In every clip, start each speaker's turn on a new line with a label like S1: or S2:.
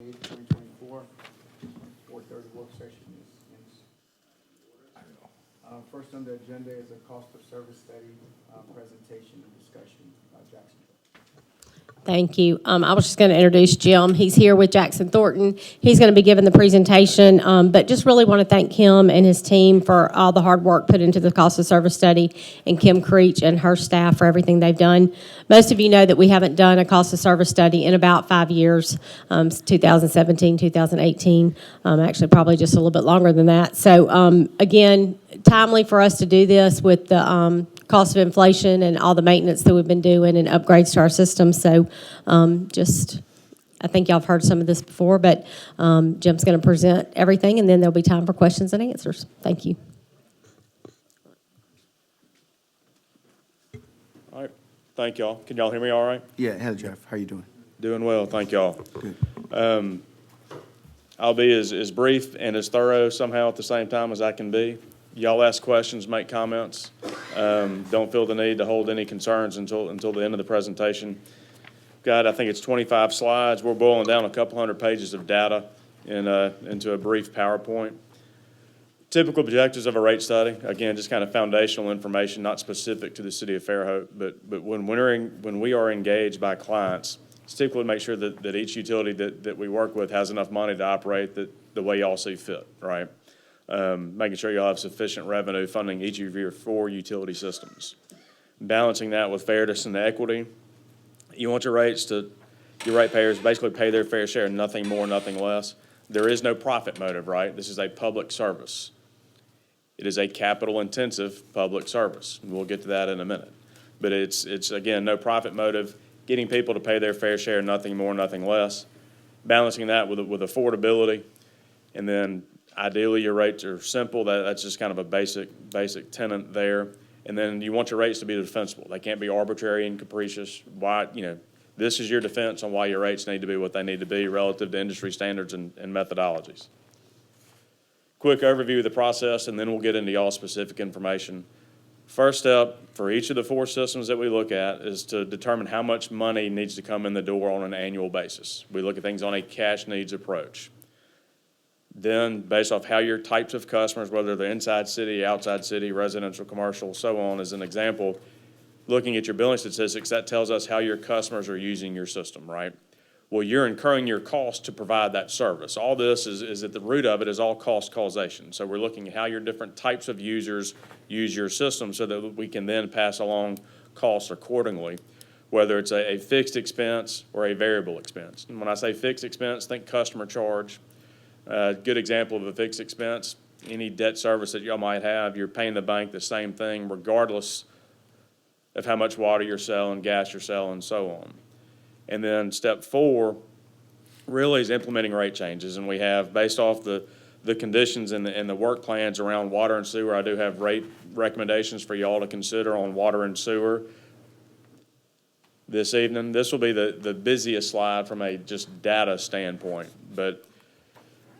S1: 28th, 2024. 4:30 work session is first on the agenda is a cost of service study presentation and discussion by Jackson.
S2: Thank you. I was just going to introduce Jim. He's here with Jackson Thornton. He's going to be giving the presentation, but just really want to thank him and his team for all the hard work put into the cost of service study, and Kim Creech and her staff for everything they've done. Most of you know that we haven't done a cost of service study in about 5 years, 2017, 2018, actually probably just a little bit longer than that. So again, timely for us to do this with the cost of inflation and all the maintenance that we've been doing and upgrades to our system. So I think y'all have heard some of this before, but Jim's going to present everything, and then there'll be time for questions and answers. Thank you.
S3: All right. Thank y'all. Can y'all hear me all right?
S4: Yeah, hello, Jeff. How you doing?
S3: Doing well. Thank y'all.
S4: Good.
S3: I'll be as brief and as thorough somehow at the same time as I can be. Y'all ask questions, make comments. Don't feel the need to hold any concerns until the end of the presentation. Got, I think it's 25 slides. We're boiling down a couple hundred pages of data into a brief PowerPoint. Typical objectives of a rate study, again, just kind of foundational information, not specific to the city of Fairhope, but when we are engaged by clients, it's typically to make sure that each utility that we work with has enough money to operate the way y'all see fit, right? Making sure you'll have sufficient revenue funding each of your 4 utility systems. Balancing that with fairness and equity. You want your ratepayers basically pay their fair share, nothing more, nothing less. There is no profit motive, right? This is a public service. It is a capital-intensive public service. We'll get to that in a minute. But it's again, no profit motive, getting people to pay their fair share, nothing more, nothing less. Balancing that with affordability, and then ideally, your rates are simple. That's just kind of a basic tenet there. And then you want your rates to be defensible. They can't be arbitrary and capricious. This is your defense on why your rates need to be what they need to be relative to industry standards and methodologies. Quick overview of the process, and then we'll get into y'all specific information. First step for each of the 4 systems that we look at is to determine how much money needs to come in the door on an annual basis. We look at things on a cash needs approach. Then, based off how your types of customers, whether they're inside city, outside city, residential, commercial, so on, as an example, looking at your billing statistics, that tells us how your customers are using your system, right? Well, you're incurring your cost to provide that service. All this is at the root of it is all cost causation. So we're looking at how your different types of users use your system so that we can then pass along costs accordingly, whether it's a fixed expense or a variable expense. And when I say fixed expense, think customer charge. Good example of a fixed expense, any debt service that y'all might have, you're paying the bank the same thing regardless of how much water you're selling, gas you're selling, and so on. And then step 4 really is implementing rate changes. And we have, based off the conditions and the work plans around water and sewer, I do have rate recommendations for y'all to consider on water and sewer this evening. This will be the busiest slide from a just data standpoint, but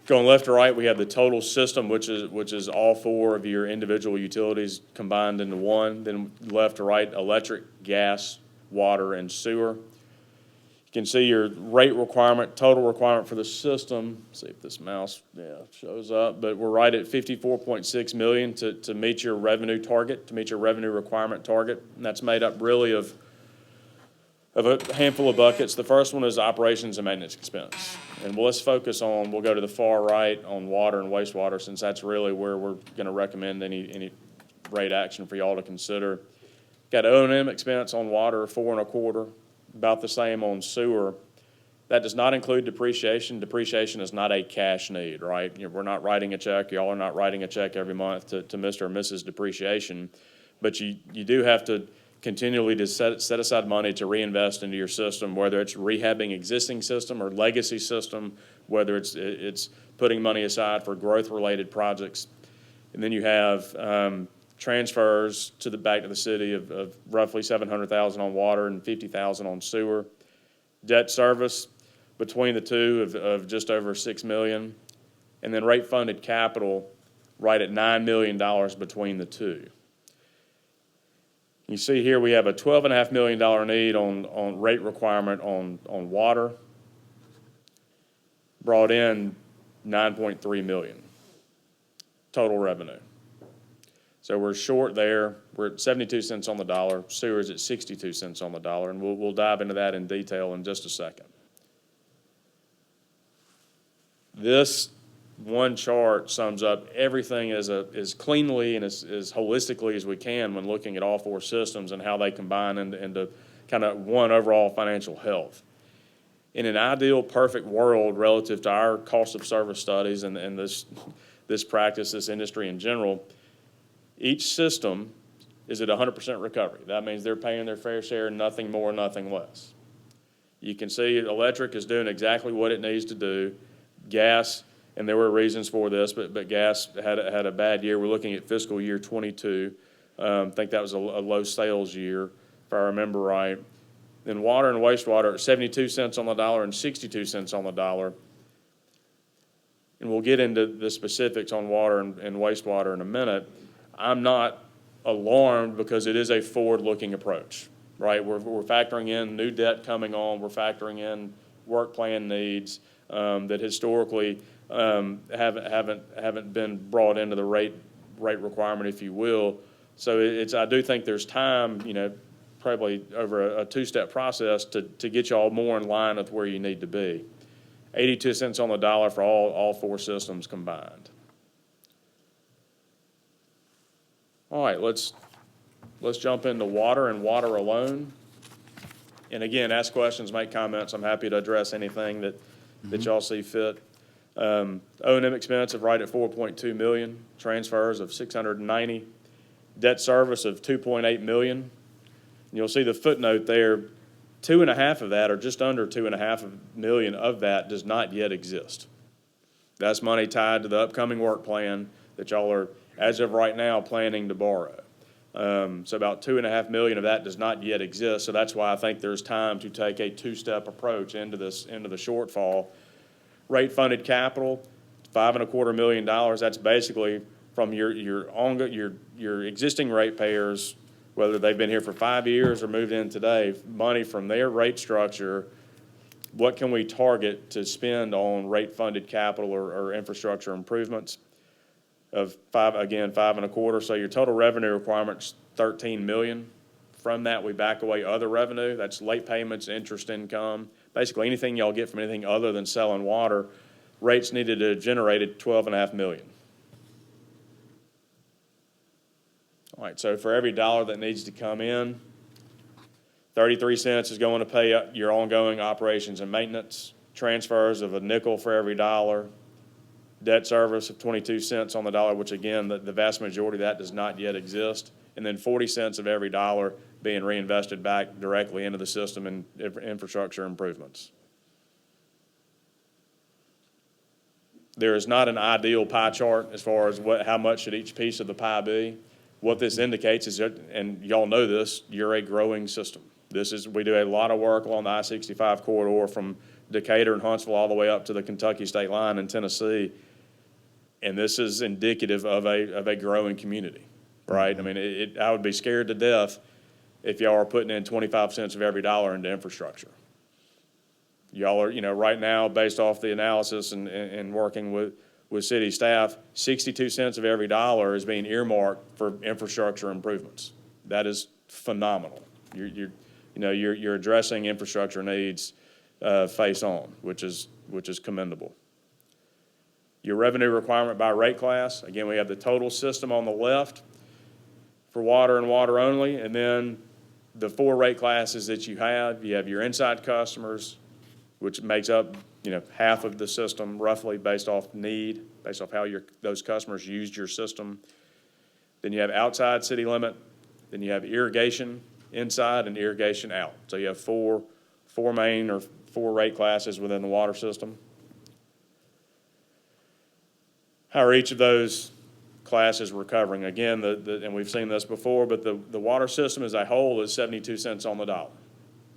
S3: going left to right, we have the total system, which is all 4 of your individual utilities combined into one. Then left to right, electric, gas, water, and sewer. You can see your rate requirement, total requirement for the system. Let's see if this mouse shows up. But we're right at $54.6 million to meet your revenue target, to meet your revenue requirement target. And that's made up really of a handful of buckets. The first one is operations and maintenance expense. And let's focus on, we'll go to the far right on water and wastewater, since that's really where we're going to recommend any rate action for y'all to consider. Got O&M expense on water, 4.25, about the same on sewer. That does not include depreciation. Depreciation is not a cash need, right? We're not writing a check. Y'all are not writing a check every month to Mr. or Mrs. Depreciation. But you do have to continually to set aside money to reinvest into your system, whether it's rehabbing existing system or legacy system, whether it's putting money aside for growth-related projects. And then you have transfers back to the city of roughly $700,000 on water and $50,000 on sewer. Debt service between the two of just over $6 million. And then rate-funded capital right at $9 million between the two. You see here we have a $12.5 million need on rate requirement on water. brought in $9.3 million total revenue. So we're short there. We're at 72 cents on the dollar. Sewer's at 62 cents on the dollar, and we'll dive into that in detail in just a second. This one chart sums up everything as cleanly and as holistically as we can when looking at all four systems and how they combine into kind of one overall financial health. In an ideal, perfect world relative to our cost of service studies and this practice, this industry in general, each system is at 100% recovery. That means they're paying their fair share, nothing more, nothing less. You can see electric is doing exactly what it needs to do. Gas, and there were reasons for this, but gas had a bad year. We're looking at fiscal year 22. I think that was a low sales year, if I remember right. Then water and wastewater at 72 cents on the dollar and 62 cents on the dollar. And we'll get into the specifics on water and wastewater in a minute. I'm not alarmed because it is a forward-looking approach, right? We're factoring in new debt coming on. We're factoring in work plan needs that historically haven't been brought into the rate requirement, if you will. So I do think there's time, probably over a two-step process to get y'all more in line with where you need to be. 82 cents on the dollar for all four systems combined. All right, let's jump into water and water alone. And again, ask questions, make comments. I'm happy to address anything that y'all see fit. O&M expense of right at $4.2 million, transfers of $690, debt service of $2.8 million. And you'll see the footnote there, 2.5 of that, or just under 2.5 million of that, does not yet exist. That's money tied to the upcoming work plan that y'all are, as of right now, planning to borrow. So about 2.5 million of that does not yet exist. So that's why I think there's time to take a two-step approach into the shortfall. Rate funded capital, $5.25 million. That's basically from your existing ratepayers, whether they've been here for 5 years or moved in today, money from their rate structure. What can we target to spend on rate funded capital or infrastructure improvements? Of $5.25. So your total revenue requirement's $13 million. From that, we back away other revenue. That's late payments, interest income, basically anything y'all get from anything other than selling water. Rates needed to generate $12.5 million. All right, so for every dollar that needs to come in, 33 cents is going to pay your ongoing operations and maintenance, transfers of a nickel for every dollar, debt service of 22 cents on the dollar, which again, the vast majority of that does not yet exist, and then 40 cents of every dollar being reinvested back directly into the system and infrastructure improvements. There is not an ideal pie chart as far as how much should each piece of the pie be. What this indicates is that, and y'all know this, you're a growing system. We do a lot of work along the I-65 corridor from Decatur and Huntsville all the way up to the Kentucky state line in Tennessee. And this is indicative of a growing community, right? I mean, I would be scared to death if y'all are putting in 25 cents of every dollar into infrastructure. Y'all are, right now, based off the analysis and working with city staff, 62 cents of every dollar is being earmarked for infrastructure improvements. That is phenomenal. You're addressing infrastructure needs face on, which is commendable. Your revenue requirement by rate class, again, we have the total system on the left for water and water only, and then the 4 rate classes that you have your inside customers, which makes up, half of the system roughly based off need, based off how those customers used your system. Then you have outside city limit, then you have irrigation inside and irrigation out. So you have four main or 4 rate classes within the water system. How are each of those classes recovering? Again, and we've seen this before, but the water system as a whole is 72 cents on the dollar,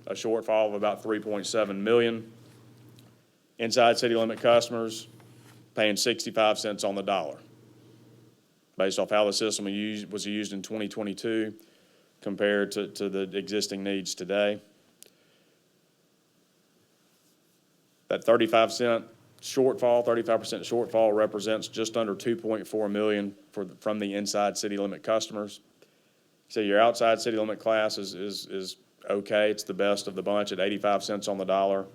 S3: a shortfall of about 3.7 million. Inside city limit customers paying 65 cents on the dollar, based off how the system was used in 2022 compared to the existing needs today. That 35 cent shortfall, 35% shortfall represents just under 2.4 million from the inside city limit customers. So your outside city limit class is okay. It's the best of the bunch at 85 cents on the dollar.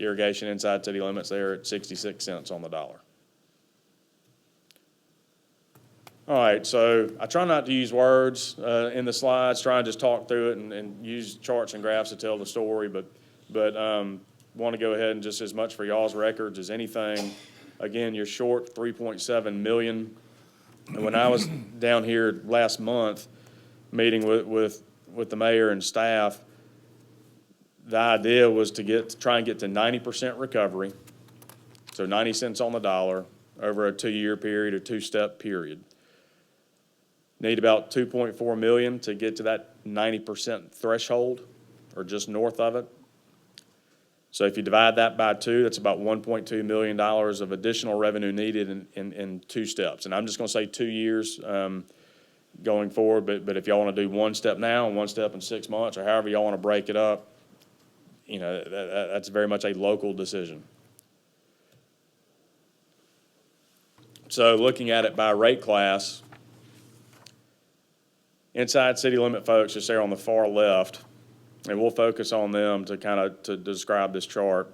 S3: Irrigation inside city limits there at 66 cents on the dollar. All right, so I try not to use words in the slides, try and just talk through it and use charts and graphs to tell the story, but want to go ahead and just as much for y'all's records as anything. Again, you're short 3.7 million. And when I was down here last month meeting with the mayor and staff, the idea was to try and get to 90% recovery, so 90 cents on the dollar over a 2-year period, a 2-step period. Need about 2.4 million to get to that 90% threshold, or just north of it. So if you divide that by 2, that's about $1.2 million of additional revenue needed in 2 steps. And I'm just going to say 2 years going forward, but if y'all want to do 1 step now and 1 step in 6 months, or however y'all want to break it up, you know, that's very much a local decision. So looking at it by rate class, inside city limit folks just there on the far left, and we'll focus on them to describe this chart,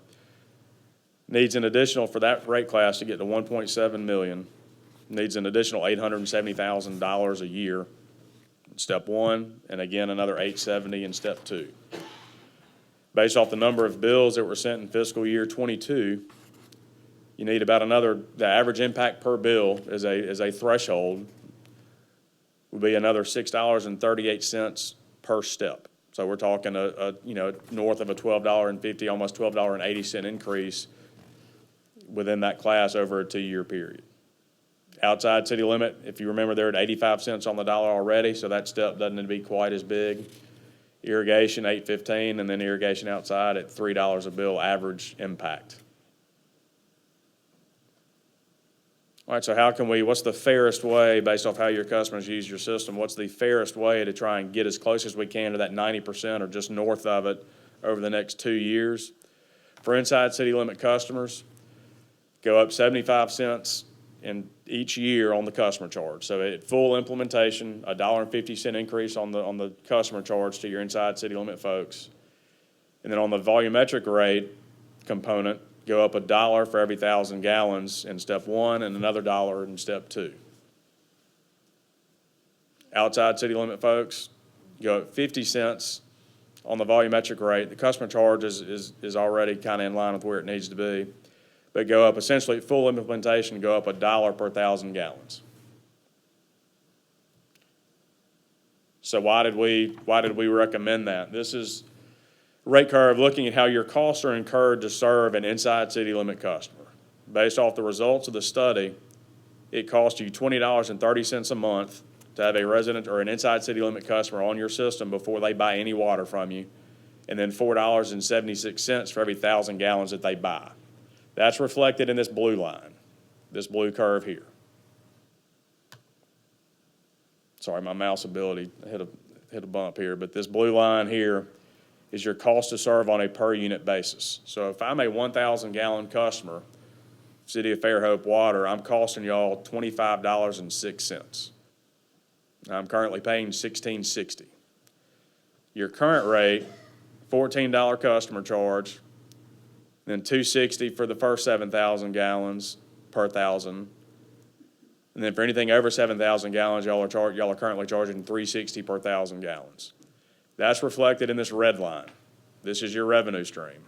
S3: needs an additional, for that rate class to get to 1.7 million, needs an additional $870,000 a year in step 1, and again another $870 in step 2. Based off the number of bills that were sent in fiscal year 22, you need about the average impact per bill is a threshold, would be another $6.38 per step. So we're talking north of a $12.50, almost $12.80 increase within that class over a 2-year period. Outside city limit, if you remember, they're at 85 cents on the dollar already, so that step doesn't need to be quite as big. Irrigation, $8.15, and then irrigation outside at $3 a bill average impact. All right, so what's the fairest way, based off how your customers use your system, what's the fairest way to try and get as close as we can to that 90% or just north of it over the next 2 years? For inside city limit customers, go up 75 cents in each year on the customer charge. So at full implementation, $1.50 increase on the customer charge to your inside city limit folks. And then on the volumetric rate component, go up $1 for every 1,000 gallons in step 1 and another $1 in step 2. Outside city limit folks, go up 50 cents on the volumetric rate. The customer charge is already kind of in line with where it needs to be, but go up essentially at full implementation, go up $1 per 1,000 gallons. So why did we recommend that? This is rate curve looking at how your costs are incurred to serve an inside city limit customer. Based off the results of the study, it costs you $20.30 a month to have a resident or an inside city limit customer on your system before they buy any water from you, and then $4.76 for every 1,000 gallons that they buy. That's reflected in this blue line, this blue curve here. Sorry, my mouse ability hit a bump here, but this blue line here is your cost to serve on a per unit basis. So if I'm a 1,000 gallon customer, City of Fairhope Water, I'm costing y'all $25.06. I'm currently paying $16.60. Your current rate, $14 customer charge, then $2.60 for the first 7,000 gallons per 1,000. And then for anything over 7,000 gallons, y'all are currently charging $3.60 per 1,000 gallons. That's reflected in this red line. This is your revenue stream.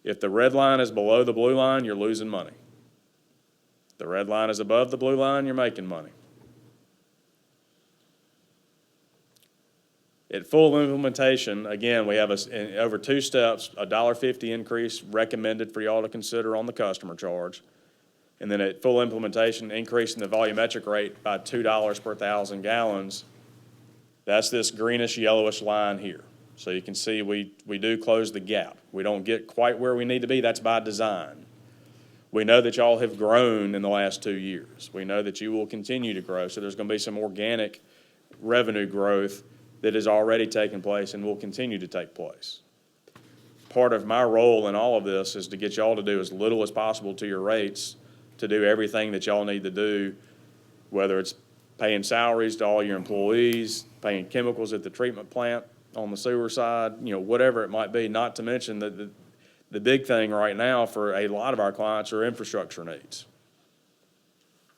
S3: If the red line is below the blue line, you're losing money. If the red line is above the blue line, you're making money. At full implementation, again, we have over 2 steps, a $1.50 increase recommended for y'all to consider on the customer charge. And then at full implementation, increasing the volumetric rate by $2 per 1,000 gallons. That's this greenish yellowish line here. So you can see we do close the gap. We don't get quite where we need to be. That's by design. We know that y'all have grown in the last 2 years. We know that you will continue to grow. So there's going to be some organic revenue growth that has already taken place and will continue to take place. part of my role in all of this is to get y'all to do as little as possible to your rates to do everything that y'all need to do, whether it's paying salaries to all your employees, paying chemicals at the treatment plant on the sewer side, whatever it might be, not to mention that the big thing right now for a lot of our clients are infrastructure needs.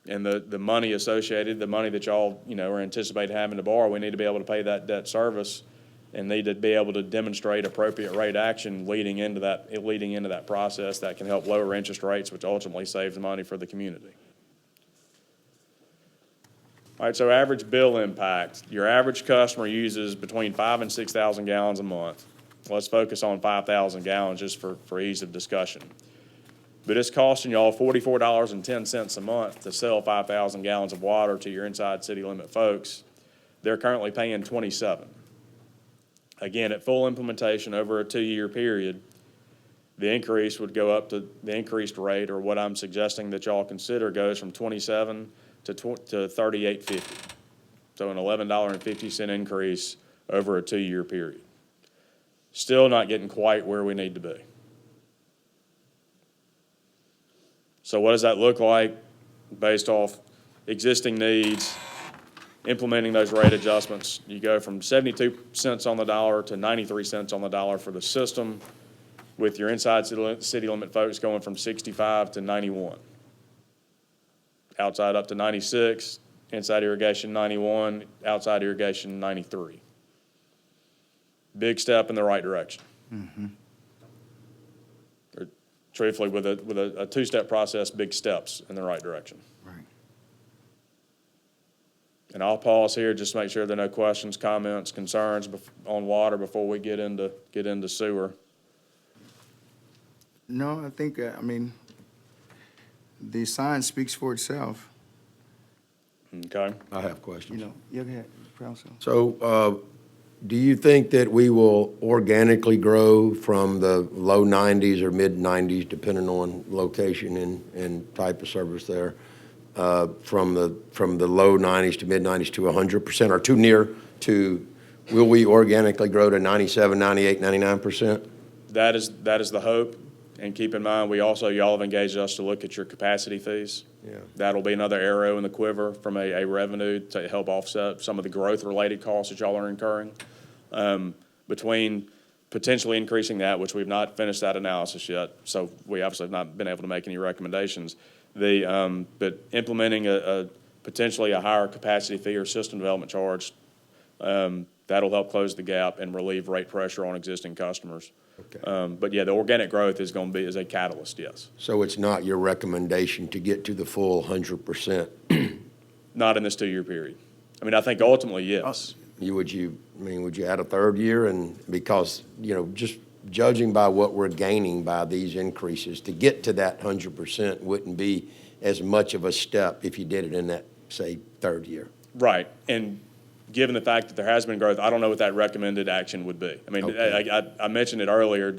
S3: And the money associated, the money that y'all, are anticipating having to borrow, we need to be able to pay that debt service and need to be able to demonstrate appropriate rate action leading into that process that can help lower interest rates, which ultimately saves money for the community. All right, so average bill impact. Your average customer uses between 5,000 and 6,000 gallons a month. Let's focus on 5,000 gallons just for ease of discussion. But it's costing y'all $44.10 a month to sell 5,000 gallons of water to your inside city limit folks. They're currently paying $27. Again, at full implementation over a 2-year period, the increase would go up to the increased rate, or what I'm suggesting that y'all consider, goes from $27 to $38.50. So an $11.50 increase over a 2-year period. Still not getting quite where we need to be. So what does that look like based off existing needs, implementing those rate adjustments? You go from 72 cents on the dollar to 93 cents on the dollar for the system, with your inside city limit folks going from 65 to 91. Outside up to 96, inside irrigation 91, outside irrigation 93. Big step in the right direction.
S4: Mm-hmm.
S3: Or, truthfully, with a two-step process, big steps in the right direction.
S4: Right.
S3: And I'll pause here just to make sure there are no questions, comments, concerns on water before we get into sewer.
S4: No, I think, the sign speaks for itself.
S3: Okay?
S5: I have questions.
S4: You go ahead, Council.
S5: So, do you think that we will organically grow from the low 90s or mid 90s, depending on location and type of service there, from the low 90s to mid 90s to 100%, or too near to, will we organically grow to 97, 98, 99%?
S3: That is the hope. And keep in mind, y'all have engaged us to look at your capacity fees.
S5: Yeah.
S3: That'll be another arrow in the quiver from a revenue to help offset some of the growth-related costs that y'all are incurring. Between potentially increasing that, which we've not finished that analysis yet, so we obviously have not been able to make any recommendations. But implementing potentially a higher capacity fee or system development charge, that'll help close the gap and relieve rate pressure on existing customers.
S5: Okay.
S3: But yeah, the organic growth is a catalyst, yes.
S5: So it's not your recommendation to get to the full 100%?
S3: Not in this 2-year period. I think ultimately, yes.
S5: Would you add a third year? And because, just judging by what we're gaining by these increases, to get to that 100% wouldn't be as much of a step if you did it in that, say, third year.
S3: Right. And given the fact that there has been growth, I don't know what that recommended action would be.
S5: Okay.
S3: I mentioned it earlier.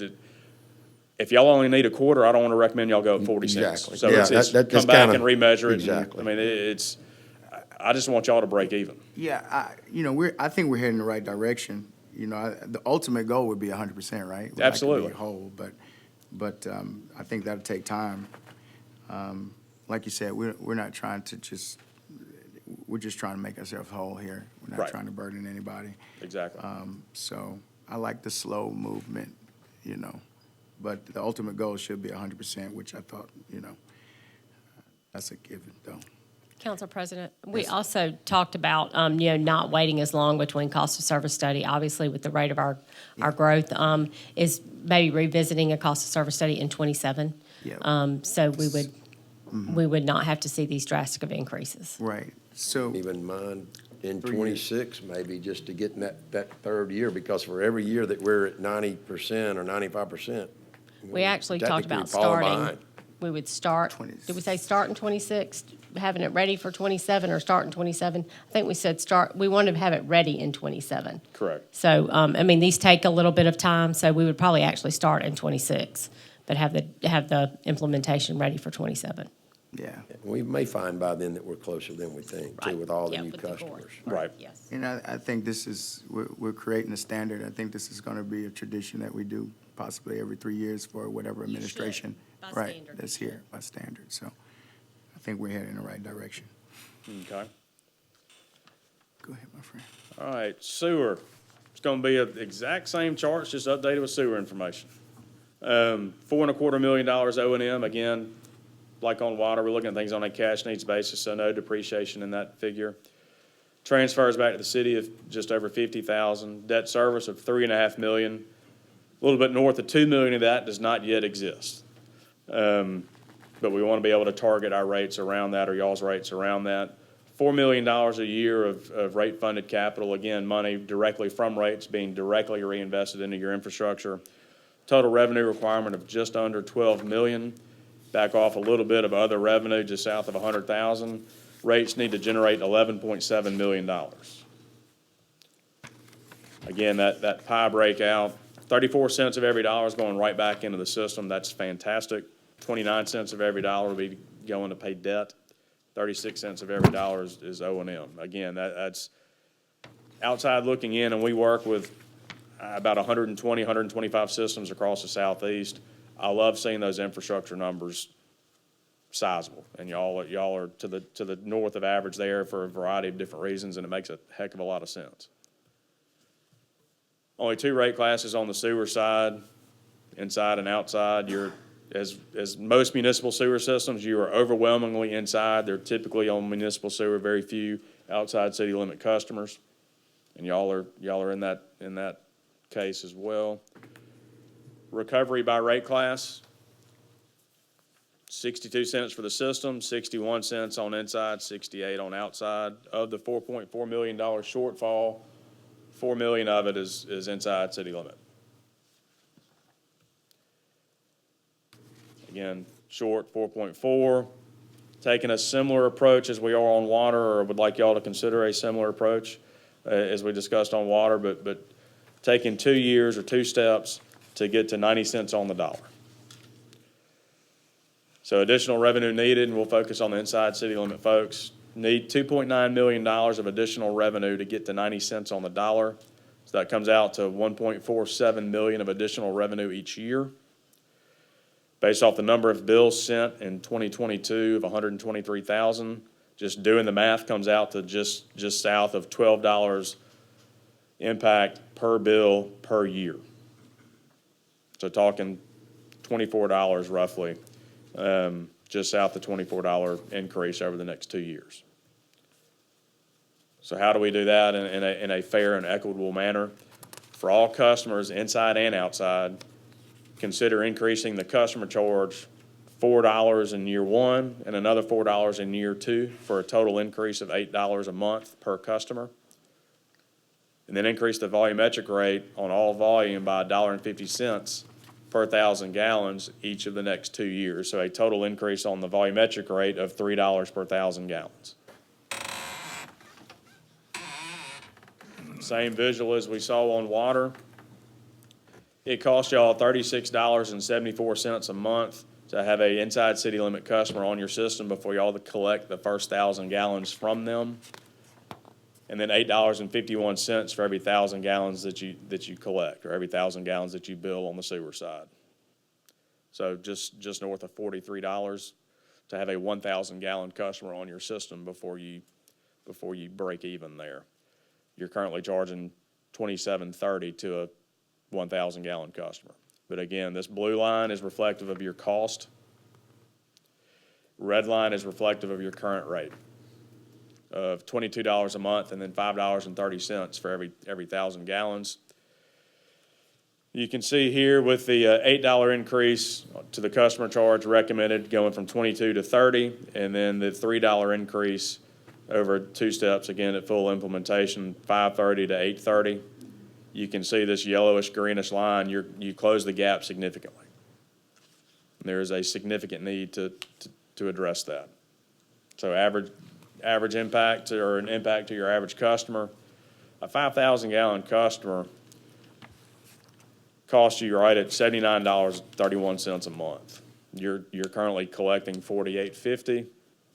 S3: If y'all only need a quarter, I don't want to recommend y'all go at 40
S5: Exactly.
S3: cents. So
S5: Yeah,
S3: it's
S5: that's
S3: come back
S5: kinda-
S3: and remeasure it.
S5: Exactly.
S3: I just want y'all to break even.
S4: Yeah, I think we're heading in the right direction. The ultimate goal would be 100%, right? We'd like to be
S3: Absolutely.
S4: whole, but I think that'll take time. Like you said, we're not trying to we're just trying to make ourselves whole here. We're not
S3: Right.
S4: trying to burden anybody.
S3: Exactly.
S4: So I like the slow movement, but the ultimate goal should be 100%, which I thought, that's a given, though.
S2: Council President, we also talked about, not waiting as long between cost of service study, obviously with the rate of our growth, is maybe revisiting a cost of service study in 27.
S4: Yeah.
S2: So we would not have to see these drastic of increases.
S4: Right. So,
S5: Even mine in
S4: 3 years.
S5: 26, maybe, just to get in that third year, because for every year that we're at 90% or 95%.
S2: We actually talked
S5: technically
S2: about
S5: fall
S2: starting.
S5: behind.
S2: We would start, did we say start in 26, having it ready for 27, or start in 27? I think we said we wanted to have it ready in 27.
S3: Correct.
S2: So, these take a little bit of time, so we would probably actually start in 26, but have the implementation ready for 27.
S4: yeah.
S5: We may find by then that we're closer than we think, too,
S2: Right.
S5: with all the
S2: Yeah,
S5: new
S2: with the board.
S5: customers.
S3: Right.
S2: Yes.
S4: And I think we're creating a standard. I think this is going to be a tradition that we do possibly every 3 years for whatever
S2: You should,
S4: administration.
S2: by
S4: Right,
S2: standard,
S4: that's
S2: you
S4: here, by standard, so I think we're heading in the right direction.
S3: Okay.
S4: Go ahead, my friend.
S3: All right, sewer. It's gonna be the exact same charts, just updated with sewer information. $4.25 million O&M, again, like on water, we're looking at things on a cash needs basis, so no depreciation in that figure. Transfers back to the city of just over 50,000. Debt service of $3.5 million. A little bit north of $2 million of that does not yet exist. But we want to be able to target our rates around that, or y'all's rates around that. $4 million a year of rate-funded capital, again, money directly from rates being directly reinvested into your infrastructure. Total revenue requirement of just under $12 million. Back off a little bit of other revenue, just south of $100,000. Rates need to generate $11.7 million. Again, that pie breakout, 34 cents of every dollar is going right back into the system. That's fantastic. 29 cents of every dollar will be going to pay debt. 36 cents of every dollar is O&M. Again, that's outside looking in, and we work with about 120, 125 systems across the southeast. I love seeing those infrastructure numbers sizable, and y'all are to the north of average there for a variety of different reasons, and it makes a heck of a lot of sense. Only 2 rate classes on the sewer side, inside and outside. As most municipal sewer systems, you are overwhelmingly inside. They're typically on municipal sewer, very few outside city limit customers, and y'all are in that case as well. Recovery by rate class, 62 cents for the system, 61 cents on inside, 68 on outside. Of the $4.4 million shortfall, $4 million of it is inside city limit. Again, short 4.4. Taking a similar approach as we are on water, or would like y'all to consider a similar approach as we discussed on water, but taking 2 years or 2 steps to get to 90 cents on the dollar. So additional revenue needed, and we'll focus on the inside city limit folks. Need $2.9 million of additional revenue to get to 90 cents on the dollar. So that comes out to $1.47 million of additional revenue each year. Based off the number of bills sent in 2022 of 123,000, just doing the math comes out to just south of $12 impact per bill per year. So talking $24 roughly, just south of $24 increase over the next 2 years. So how do we do that in a fair and equitable manner? For all customers, inside and outside, consider increasing the customer charge $4 in year 1 and another $4 in year 2 for a total increase of $8 a month per customer. And then increase the volumetric rate on all volume by $1.50 per 1,000 gallons each of the next 2 years. So a total increase on the volumetric rate of $3 per 1,000 gallons. Same visual as we saw on water. It costs y'all $36.74 a month to have a inside city limit customer on your system before y'all to collect the first 1,000 gallons from them. And then $8.51 for every 1,000 gallons that you collect, or every 1,000 gallons that you bill on the sewer side. So just north of $43 to have a 1,000 gallon customer on your system before you break even there. You're currently charging $27.30 to a 1,000 gallon customer. But again, this blue line is reflective of your cost. Red line is reflective of your current rate of $22 a month, and then $5.30 for every 1,000 gallons. You can see here with the $8 increase to the customer charge recommended going from 22 to 30, and then the $3 increase over 2 steps, again at full implementation, 530 to 830. You can see this yellowish greenish line, you close the gap significantly. And there is a significant need to address that. So average impact, or an impact to your average customer, a 5,000 gallon customer costs you right at $79.31 a month. You're currently collecting $48.50.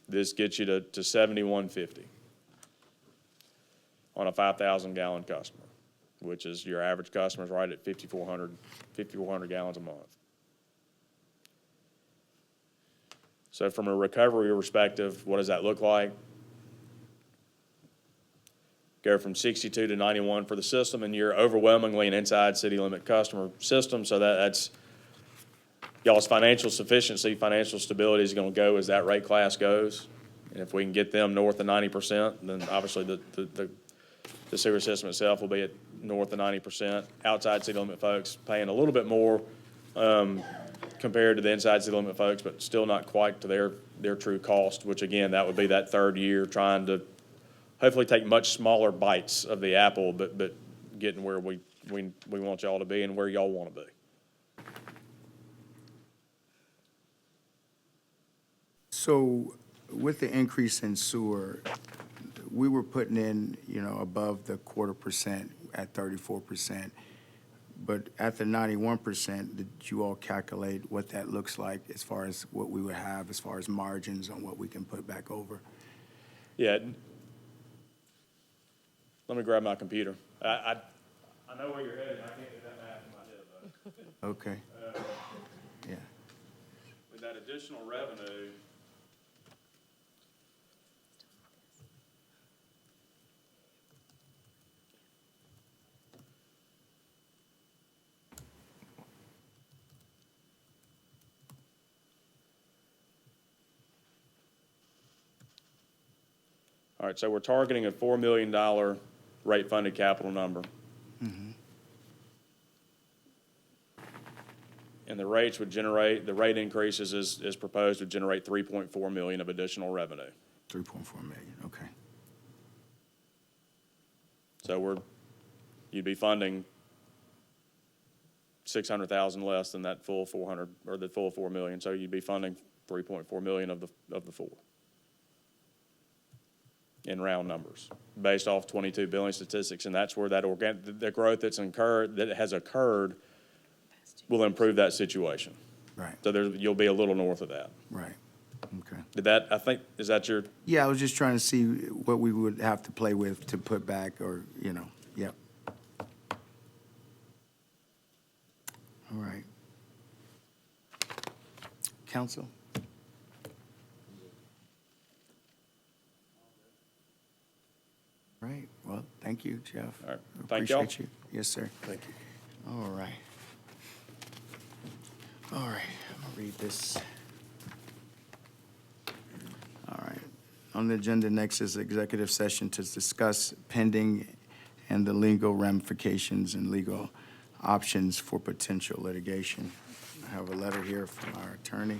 S3: This gets you to $71.50 on a 5,000 gallon customer. which is your average customer's right at 5,400 gallons a month. So from a recovery perspective, what does that look like? Go from 62 to 91 for the system, and you're overwhelmingly an inside city limit customer system, so that's y'all's financial sufficiency, financial stability is going to go as that rate class goes. And if we can get them north of 90%, then obviously the sewer system itself will be at north of 90%. Outside city limit folks paying a little bit more compared to the inside city limit folks, but still not quite to their true cost, which again, that would be that third year trying to hopefully take much smaller bites of the apple, but getting where we want y'all to be and where y'all want to be.
S4: So with the increase in sewer, we were putting in, above the 0.25% at 34%. But at the 91%, did you all calculate what that looks like as far as what we would have as far as margins on what we can put back over?
S3: Yeah. Let me grab my computer. I know where you're headed. I can't do that math in my head, though.
S4: Okay. Yeah.
S3: With that additional revenue, all right, so we're targeting a $4 million rate-funded capital number. And the rates would generate, the rate increases is proposed to generate 3.4 million of additional revenue.
S4: 3.4 million, okay.
S3: So you'd be funding 600,000 less than that full 400, or the full 4 million. So you'd be funding 3.4 million of the 4. In round numbers, based off 22 billing statistics, and that's where the growth that has occurred will improve that situation.
S4: Right.
S3: So you'll be a little north of that.
S4: Right, okay.
S3: Is that your?
S4: Yeah, I was just trying to see what we would have to play with to put back or, yep. All right. Council? Right, well, thank you, Jeff.
S3: All right. Thank y'all.
S4: Appreciate you. Yes, sir.
S5: Thank you.
S4: All right. All right, I'm gonna read this. All right. On the agenda next is executive session to discuss pending and the legal ramifications and legal options for potential litigation. I have a letter here from our attorney.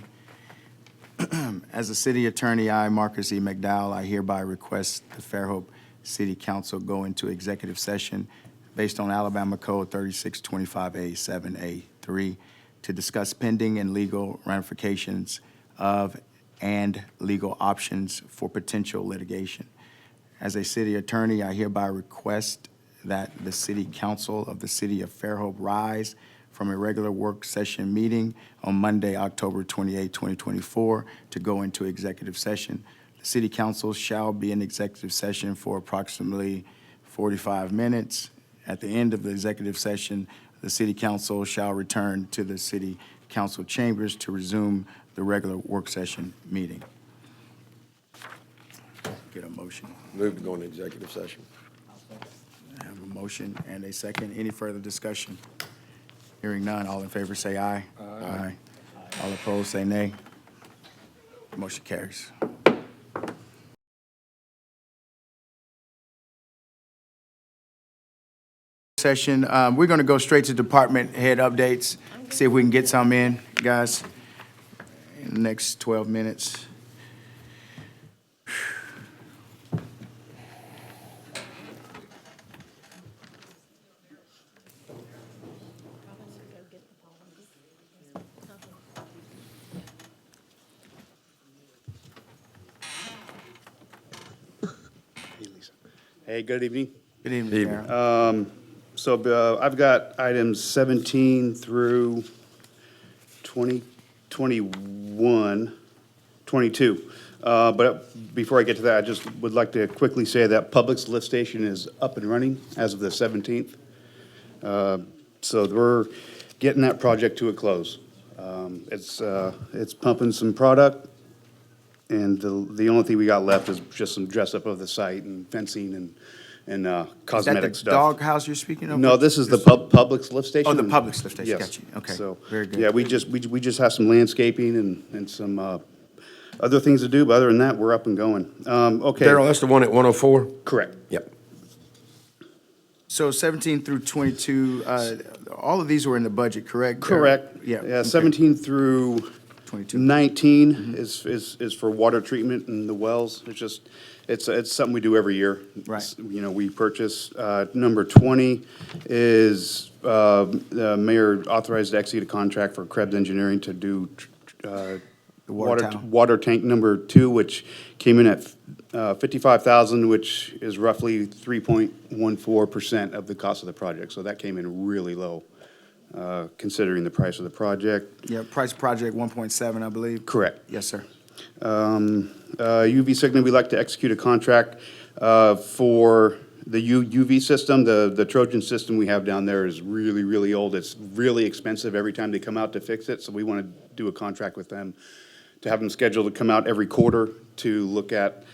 S4: As a city attorney, I, Marcus E. McDowell, I hereby request the Fairhope City Council go into executive session based on Alabama Code 3625A7A3 to discuss pending and legal ramifications of and legal options for potential litigation. As a city attorney, I hereby request that the City Council of the City of Fairhope rise from a regular work session meeting on Monday, October 28, 2024, to go into executive session. The City Council shall be in executive session for approximately 45 minutes. At the end of the executive session, the City Council shall return to the City Council chambers to resume the regular work session meeting. Get a motion.
S5: Move to go into executive session.
S4: I have a motion and a second. Any further discussion? Hearing none, all in favor say aye. Aye. All opposed say nay. Motion carries. Session, we're gonna go straight to department head updates, see if we can get some in, guys, in the next 12 minutes.
S6: Hey, good evening.
S4: Good evening,
S5: Evening.
S4: Darren.
S6: So I've got items 17 through 21, 22. But before I get to that, I just would like to quickly say that Publix lift station is up and running as of the 17th. So we're getting that project to a close. It's pumping some product, and the only thing we got left is just some dress up of the site and fencing and cosmetic
S4: Is that the
S6: stuff.
S4: doghouse you're speaking of?
S6: No, this is the Publix lift station.
S4: Oh, the Publix lift station.
S6: Yes.
S4: Got you. Okay.
S6: So,
S4: Very good.
S6: yeah, we just have some landscaping and some other things to do, but other than that, we're up and going. Okay.
S5: Daryl, that's the one at 104?
S6: Correct.
S5: Yep.
S4: So 17 through 22, all of these were in the budget, correct?
S6: Correct.
S4: Yeah.
S6: Yeah,
S4: okay.
S6: 17 through
S4: 22.
S6: 19 is for water treatment in the wells. It's something we do every year.
S4: Right.
S6: You know, we purchase. Number 20 is the mayor authorized to execute a contract for Krebs Engineering to do
S4: The water tower.
S6: water tank number 2, which came in at 55,000, which is roughly 3.14% of the cost of the project. So that came in really low, considering the price of the project.
S4: Yeah, price project 1.7, I believe.
S6: Correct.
S4: Yes, sir.
S6: UV Sigma, we'd like to execute a contract for the UV system. The Trojan system we have down there is really, really old. It's really expensive every time they come out to fix it, so we want to do a contract with them to have them scheduled to come out every quarter to look at,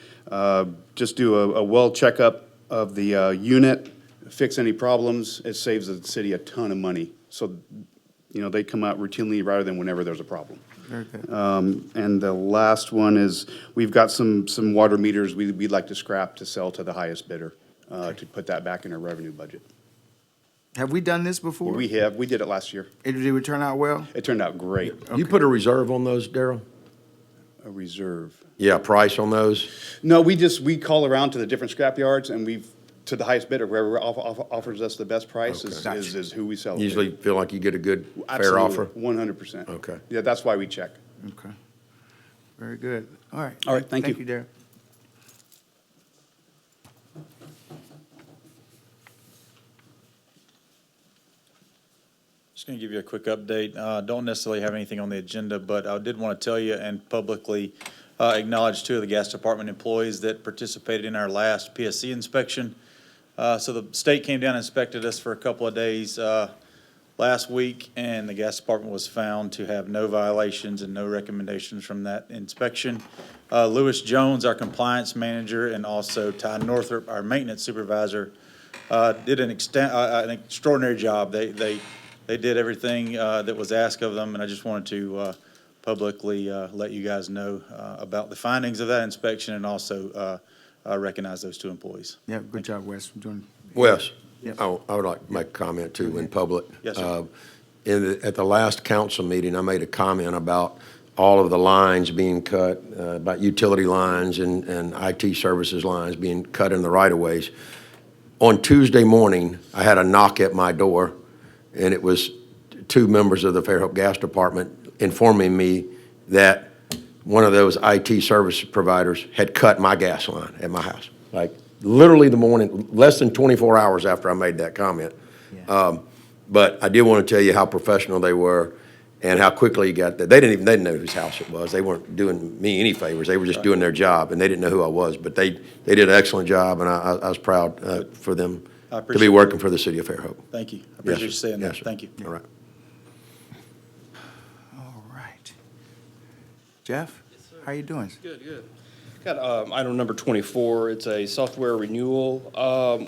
S6: just do a well checkup of the unit, fix any problems. It saves the city a ton of money. So, you know, they come out routinely rather than whenever there's a problem.
S4: Very good.
S6: And the last one is, we've got some water meters we'd like to scrap to sell to the highest bidder, to put that back in our revenue budget.
S4: Have we done this before?
S6: We did it last year.
S4: Did it turn out well?
S6: It turned out great.
S5: You put a reserve on those, Daryl?
S6: A reserve.
S5: Yeah, price on those?
S6: No, we call around to the different scrap yards, and to the highest bidder, whoever offers us the best price
S5: Okay.
S6: is who we sell it to.
S5: Usually feel like you get a good, fair offer?
S6: 100%.
S5: Okay.
S6: Yeah, that's why we check.
S4: Okay. Very good. All right.
S6: All right, thank
S4: Thank
S6: you.
S4: you, Darren.
S7: Just going to give you a quick update. Don't necessarily have anything on the agenda, but I did want to tell you and publicly acknowledge 2 of the gas department employees that participated in our last PSC inspection. So the state came down and inspected us for a couple of days last week, and the gas department was found to have no violations and no recommendations from that inspection. Lewis Jones, our compliance manager, and also Ty Northrop, our maintenance supervisor, did an extraordinary job. They did everything that was asked of them, and I just wanted to publicly let you guys know about the findings of that inspection and also recognize those 2 employees.
S4: Yeah, good job, Wes. We're doing.
S5: Wes,
S4: Yep.
S5: I would like to make a comment too in public.
S7: Yes, sir.
S5: At the last council meeting, I made a comment about all of the lines being cut, about utility lines and IT services lines being cut in the right-of-ways. On Tuesday morning, I had a knock at my door, and it was 2 members of the Fairhope Gas Department informing me that one of those IT service providers had cut my gas line at my house. Like, literally the morning, less than 24 hours after I made that comment.
S4: Yeah.
S5: But I did want to tell you how professional they were and how quickly you got that. They didn't know whose house it was. They weren't doing me any favors. They were just doing their job, and they didn't know who I was. But they did an excellent job, and I was proud for them
S7: I
S5: to be
S7: appreciate
S5: working for the city of Fairhope.
S7: Thank you. I
S5: Yes,
S7: appreciate you
S5: sir.
S7: saying
S5: Yes,
S7: that.
S5: sir.
S7: Thank you.
S5: All right.
S4: All right. Jeff? How you doing?
S8: Good, good. Got item number 24. It's a software renewal.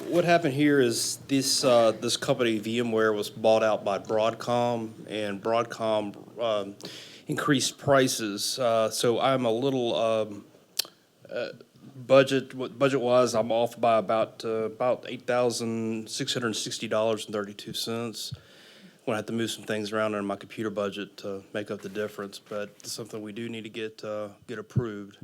S8: What happened here is this company, VMware, was bought out by Broadcom, and Broadcom increased prices. So I'm a little budget-wise, I'm off by about $8,660.32. I'm gonna have to move some things around in my computer budget to make up the difference, but it's something we do need to get approved.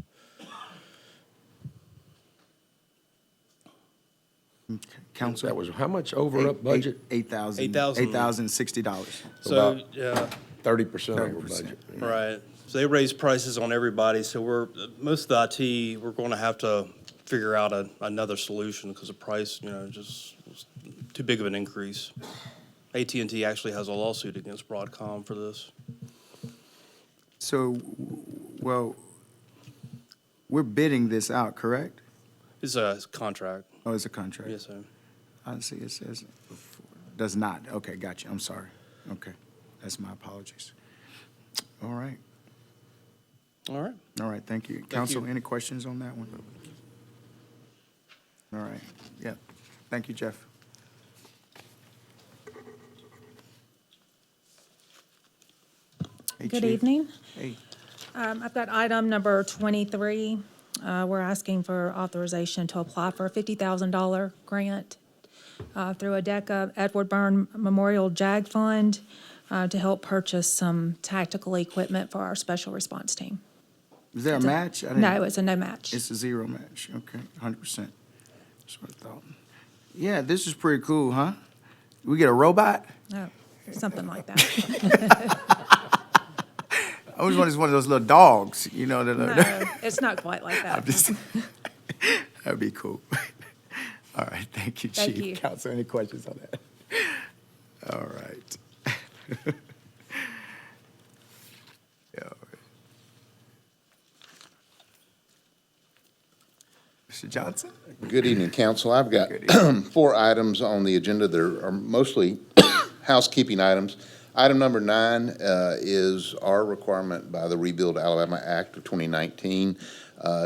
S4: Council?
S5: That was how much over up budget?
S4: $8,000.
S8: $8,000.
S4: $8,060.
S8: So, yeah,
S5: 30% over
S4: 30%.
S5: budget.
S8: right. So they raise prices on everybody, so most of the IT, we're gonna have to figure out another solution because the price, just was too big of an increase. AT&T actually has a lawsuit against Broadcom for this.
S4: So, well, we're bidding this out, correct?
S8: It's a contract.
S4: Oh, it's a contract?
S8: Yes, sir.
S4: I see it says before. Does not, okay, gotcha, I'm sorry. Okay, that's my apologies. All right,
S8: All right.
S4: thank you. Council, any questions on that one? All right, yeah, thank you, Jeff. Hey,
S9: Good
S4: Chief.
S9: evening.
S4: Hey,
S9: I've got item number 23. We're asking for authorization to apply for a $50,000 grant through ADECA Edward Byrne Memorial JAG Fund to help purchase some tactical equipment for our special response team.
S4: is there a match? I didn't-
S9: No, it's a no match.
S4: It's a zero match, okay, 100%. That's what I thought. Yeah, this is pretty cool, huh? We get a robot?
S9: Oh, something like that.
S4: I always wanted one of those little dogs, you know, that.
S9: No, it's not quite like
S4: I'm
S9: that.
S4: just, that'd be cool. All right, thank you,
S9: Thank
S4: Chief.
S9: you.
S4: Council, any questions on that? All right. Yeah, all right. Mr. Johnson?
S10: Good evening, council. I've got
S4: Good
S10: 4 items on the agenda. There are mostly housekeeping items. Item number 9 is our requirement by the Rebuild Alabama Act of 2019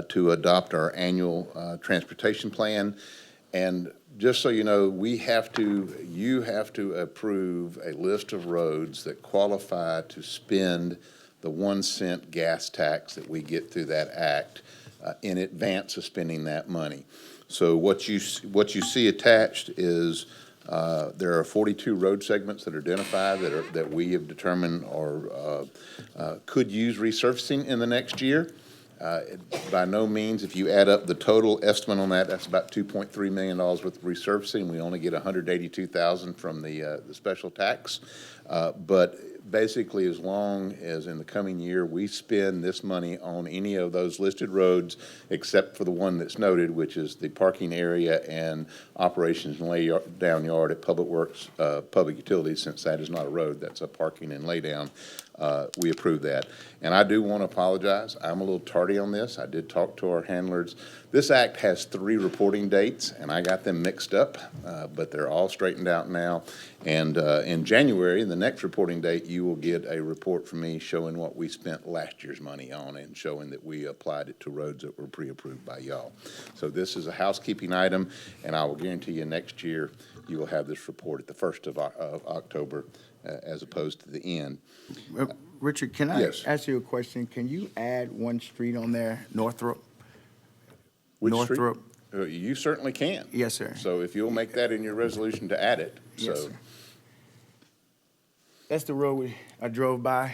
S10: to adopt our annual transportation plan. And just so you know, you have to approve a list of roads that qualify to spend the 1-cent gas tax that we get through that act in advance of spending that money. So what you see attached is there are 42 road segments that are identified that we have determined could use resurfacing in the next year. By no means, if you add up the total estimate on that, that's about $2.3 million worth of resurfacing. We only get $182,000 from the special tax. But basically, as long as in the coming year, we spend this money on any of those listed roads, except for the one that's noted, which is the parking area and operations and lay down yard at Public Works, Public Utilities, since that is not a road, that's a parking and lay down. We approve that. And I do want to apologize. I'm a little tardy on this. I did talk to our handlers. This act has 3 reporting dates, and I got them mixed up, but they're all straightened out now. And in January, the next reporting date, you will get a report from me showing what we spent last year's money on and showing that we applied it to roads that were pre-approved by y'all. So this is a housekeeping item, and I will guarantee you next year you will have this report at the 1st of October as opposed to the end.
S4: Richard, can I
S10: Yes.
S4: ask you a question? Can you add one street on there, Northrop?
S10: Which street?
S4: Northrop?
S10: You certainly can.
S4: Yes, sir.
S10: So if you'll make that in your resolution to add it,
S4: Yes,
S10: so.
S4: sir. That's the road I drove by,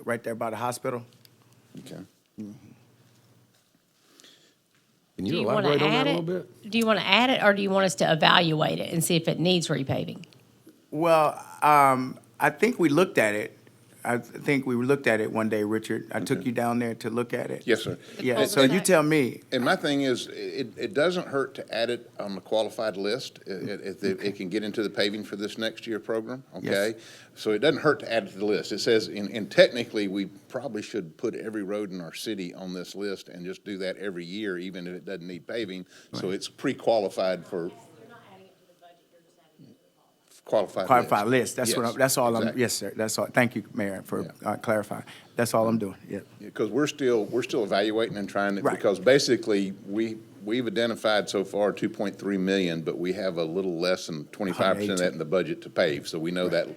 S4: right there by the hospital.
S10: Okay.
S5: Can
S2: Do
S5: you
S2: you want
S5: elaborate
S2: to
S5: on that
S2: add
S5: a little
S2: it?
S5: bit?
S2: Do you want to add it, or do you want us to evaluate it and see if it needs repaving?
S4: Well, I think we looked at it. I think we looked at it one day, Richard. I took you down there to look at it.
S10: Yes, sir.
S4: Yeah, so you tell me.
S10: And my thing is, it doesn't hurt to add it on the qualified list. It can get into the paving for this next year program, okay? So it doesn't hurt to add it to the list. It says, and technically, we probably should put every road in our city on this list and just do that every year, even if it doesn't need paving. So it's pre-qualified for. Qualified list.
S4: That's
S10: Yes,
S4: that's all I'm,
S10: exactly.
S4: yes, sir, that's all. Thank you, Mayor, for clarifying. That's all I'm doing, yeah.
S10: Because we're still evaluating and trying to,
S4: Right.
S10: because basically, we've identified so far 2.3 million, but we have a little less than 25% of that in the budget to pave. So we know that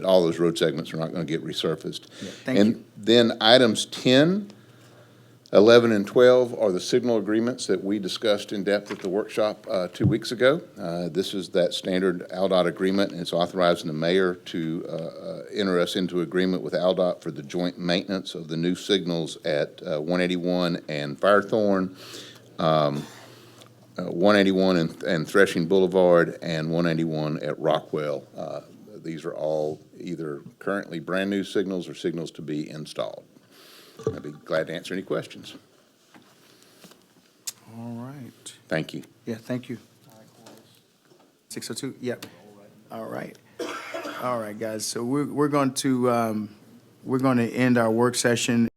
S10: all those road segments are not going to get resurfaced.
S4: Thank you.
S10: And then items 10, 11, and 12 are the signal agreements that we discussed in depth at the workshop 2 weeks ago. This is that standard ALDOT agreement, and it's authorizing the mayor to enter us into agreement with ALDOT for the joint maintenance of the new signals at 181 and Firethorn, 181 and Threshing Boulevard, and 181 at Rockwell. These are all either currently brand-new signals or signals to be installed. I'd be glad to answer any questions.
S4: All right.
S10: Thank you.
S4: Yeah, thank you. 6:02, yep. All right. All right, guys, so we're going to end our work session